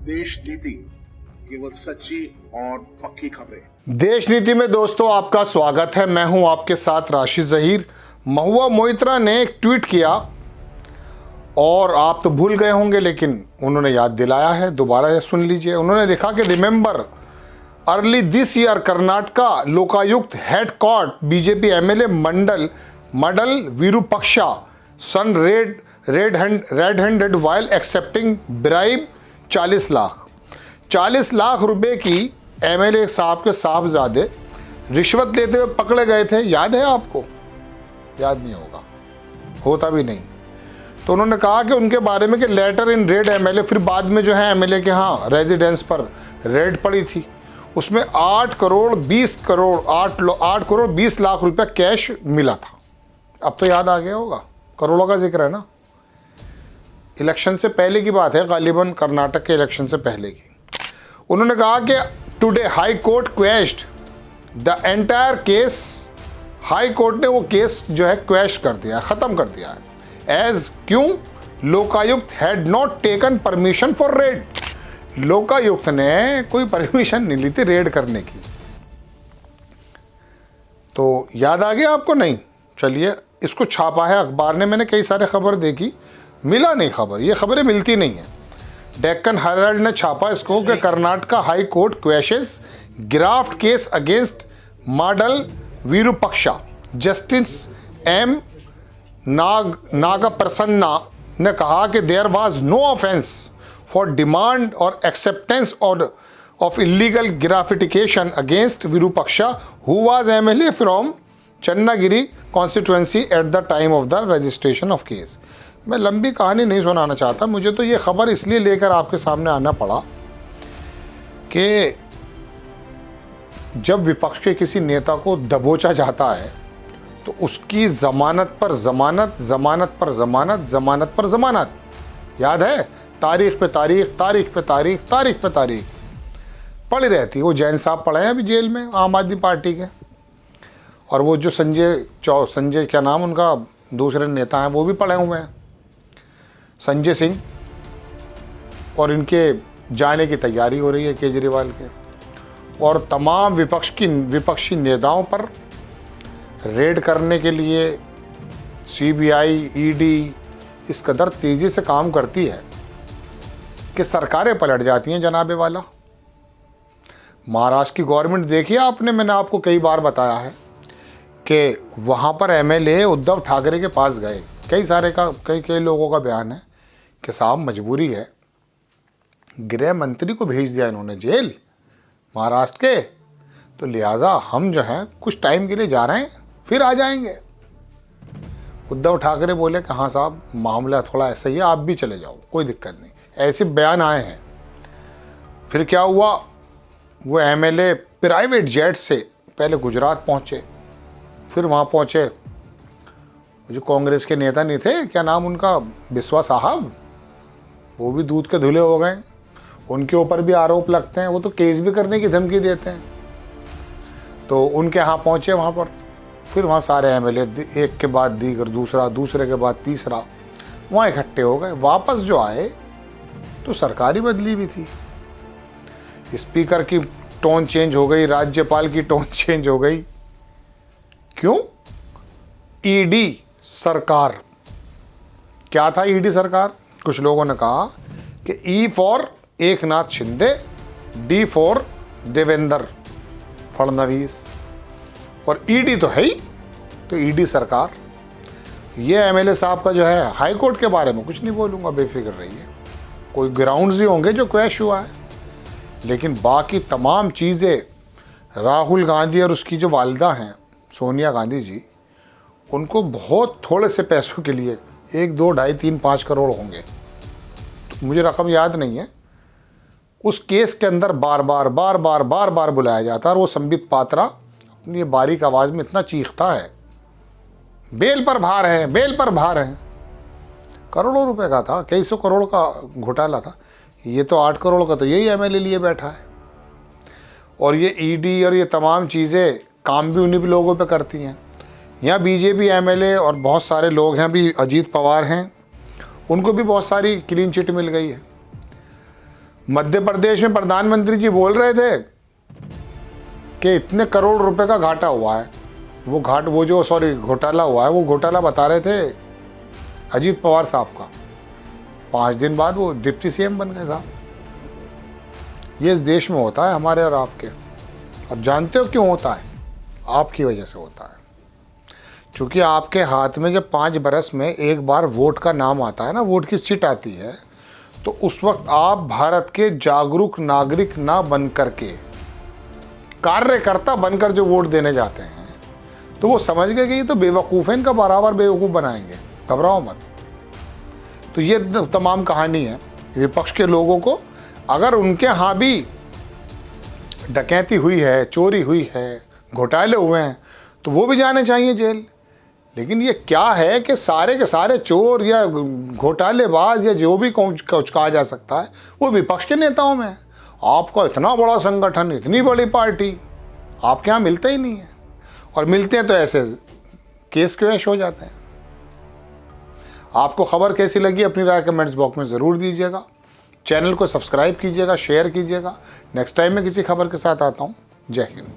देश नीति, केवल सच्ची और पक्की खबरें। देश नीति में दोस्तों आपका स्वागत है। मैं हूं आपके साथ राशिद जहीर। महुआ मोइत्रा ने एक ट्वीट किया और आप तो भूल गए होंगे, लेकिन उन्होंने याद दिलाया है, दोबारा सुन लीजिए। उन्होंने लिखा कि remember early this year Karnataka Lokayukta had caught BJP MLA Mandal Virupaksha son red handed while accepting bribe 40 lakh रुपए की एमएलए साहब के साहबजादे रिश्वत लेते हुए पकड़े गए थे। याद है आपको? याद नहीं होगा, होता भी नहीं। तो उन्होंने कहा कि उनके बारे में कि लेटर इन रेड एमएलए, फिर बाद में जो है एमएलए के यहाँ रेजिडेंस पर रेड पड़ी थी, उसमें 8 करोड़ 20 लाख रुपया कैश मिला था। अब तो याद आ गया होगा, करोड़ों का जिक्र है ना। इलेक्शन से पहले की बात है, गालिबन कर्नाटक के इलेक्शन से पहले की। उन्होंने कहा कि today high court quashed the entire case. High court ने वो केस जो है क्वेश कर दिया, ख़त्म कर दिया है। एज क्यों? Lokayukta had not taken permission for red. Lokayukta ने कोई परमिशन नहीं ली थी रेड करने की। तो याद आ गया आपको? नहीं, चलिए, इसको छापा है अखबार ने। मैंने कई सारे खबर देखी, मिला नहीं खबर, ये खबरें मिलती नहीं है। डेक्कन हेराल्ड ने छापा इसको कि Karnataka high court quashes graft case against Mandal Virupaksha. Justice M Nagaprasanna ने कहा कि there was no offence for demand और acceptance of illegal gratification against Virupaksha who was MLA from Channagiri constituency at the time of the registration of case. मैं लंबी कहानी नहीं सुनाना चाहता, मुझे तो ये खबर इसलिए लेकर आपके सामने आना पड़ा कि जब विपक्ष के किसी नेता को दबोचा जाता है तो उसकी जमानत पर जमानत, जमानत पर जमानत, जमानत पर जमानत, याद है, तारीख पे तारीख, तारीख पे तारीख, तारीख पे तारीख पड़ी रहती है। वो जैन साहब पड़े हैं अभी जेल में, आम आदमी पार्टी के। और वो जो संजय क्या नाम उनका, दूसरे नेता हैं, वो भी पड़े हुए हैं, संजय सिंह। और इनके जाने की तैयारी हो रही है केजरीवाल के। और तमाम विपक्षी नेताओं पर रेड करने के लिए सीबीआई, ईडी इस कदर तेज़ी से काम करती है कि सरकारें पलट जाती हैं जनाबे वाला। महाराष्ट्र की गवर्नमेंट देखिए आपने, मैंने आपको कई बार बताया है कि वहाँ पर एमएलए उद्धव ठाकरे के पास गए। कई लोगों का बयान है कि साहब मजबूरी है, गृह मंत्री को भेज दिया इन्होंने जेल महाराष्ट्र के, तो लिहाजा हम जो है कुछ टाइम के लिए जा रहे हैं, फिर आ जाएंगे। उद्धव ठाकरे बोले कि हाँ साहब, मामला थोड़ा ऐसा ही है, आप भी चले जाओ, कोई दिक्कत नहीं। ऐसे बयान आए हैं। फिर क्या हुआ, वो एमएलए प्राइवेट जेट से पहले गुजरात पहुँचे, फिर वहाँ पहुँचे जो कांग्रेस के नेता नहीं थे, क्या नाम उनका, बिस्वा साहब, वो भी दूध के धुले हो गए। उनके ऊपर भी आरोप लगते हैं, वो तो केस भी करने की धमकी देते हैं। तो उनके यहाँ पहुँचे, वहाँ पर फिर वहाँ सारे एमएलए एक के बाद दीगर, दूसरे के बाद तीसरा वहाँ इकट्ठे हो गए। वापस जो आए तो सरकार ही बदली हुई थी, स्पीकर की टोन चेंज हो गई, राज्यपाल की टोन चेंज हो गई। क्यों? ईडी सरकार। क्या था ईडी सरकार? कुछ लोगों ने कहा कि E for Eknath Shinde, D for Devendra Fadnavis, और ईडी तो है ही, तो ईडी सरकार। ये एमएलए साहब का जो है, हाई कोर्ट के बारे में कुछ नहीं बोलूँगा, बेफिक्र रहिए, कोई ग्राउंड्स ही होंगे जो क्वेश हुआ है, लेकिन बाकी तमाम चीज़ें राहुल गांधी और उसकी जो वालिदा हैं सोनिया गांधी जी, उनको बहुत थोड़े से पैसों के लिए 1, 2, 2.5, 3, 5 करोड़ होंगे, तो मुझे रकम याद नहीं है, उस केस के अंदर बार बार बुलाया जाता है। और वो संबित पात्रा अपनी ये बारीक आवाज़ में इतना चीखता है, बेल पर भार है, बेल पर भार है। करोड़ों रुपए का था, कई सौ करोड़ का घोटाला था। ये तो 8 करोड़ का तो यही एमएलए लिए बैठा है। और ये ईडी और ये तमाम चीज़ें काम भी उन्हीं भी लोगों पे करती हैं। यहाँ बीजेपी एमएलए और बहुत सारे लोग हैं, अभी अजीत पवार हैं, उनको भी बहुत सारी क्लीन चिट मिल गई है। मध्य प्रदेश में प्रधानमंत्री जी बोल रहे थे कि इतने करोड़ रुपए का घाटा हुआ है, घोटाला हुआ है, वो घोटाला बता रहे थे अजीत पवार साहब का। 5 दिन बाद वो डिप्टी सीएम बन गए साहब। ये इस देश में होता है, हमारे और आपके। अब जानते हो क्यों होता है? आपकी वजह से होता है। क्योंकि आपके हाथ में जब 5 बरस में एक बार वोट का नाम आता है ना, वोट की चिट आती है, तो उस वक्त आप भारत के जागरूक नागरिक ना बन करके कार्यकर्ता बनकर जो वोट देने जाते हैं, तो वो समझ गए कि ये तो बेवकूफ़ है, इनका बराबर बेवकूफ़ बनाएंगे, घबराओ मत। तो ये तमाम कहानी है विपक्ष के लोगों को। अगर उनके यहाँ भी डकैती हुई है, चोरी हुई है, घोटाले हुए हैं, तो वो भी जाने चाहिए जेल। लेकिन ये क्या है कि सारे के सारे चोर या घोटालेबाज या जो भी कुछ कहा जा सकता है वो विपक्ष के नेताओं में है। आपका इतना बड़ा संगठन, इतनी बड़ी पार्टी आपके यहाँ मिलते ही नहीं है, और मिलते हैं तो ऐसे केस क्वेश हो जाते हैं। आपको खबर कैसी लगी अपनी राय कमेंट्स बॉक्स में ज़रूर दीजिएगा। चैनल को सब्सक्राइब कीजिएगा, शेयर कीजिएगा। नेक्स्ट टाइम मैं किसी खबर के साथ आता हूँ। जय हिंद।